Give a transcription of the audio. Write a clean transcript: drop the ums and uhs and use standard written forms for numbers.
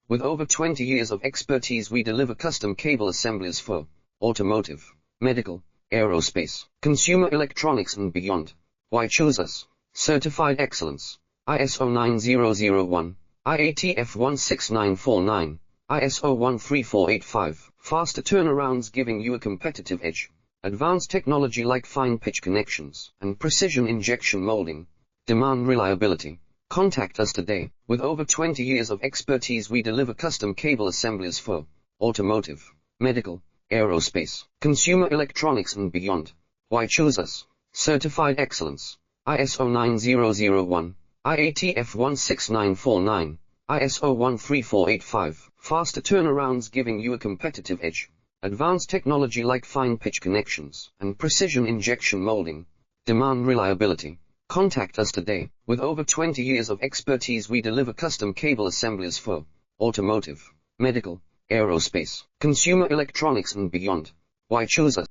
With over 20 years of expertise, we deliver custom cable assemblies for automotive, medical, aerospace, consumer electronics and beyond. Why choose us? Certified excellence. ISO 9001, IATF 16949, ISO 13485. Faster turnarounds giving you a competitive edge. Advanced technology like fine pitch connections and precision injection molding. Demand reliability. Contact us today. With over 20 years of expertise, we deliver custom cable assemblies for automotive, medical, aerospace, consumer electronics and beyond. Why choose us? Certified excellence. ISO 9001, IATF 16949, ISO 13485. Faster turnarounds giving you a competitive edge. Advanced technology like fine pitch connections and precision injection molding. Demand reliability. Contact us today. With over 20 years of expertise, we deliver custom cable assemblies for automotive, medical, aerospace, consumer electronics and beyond. Why choose us?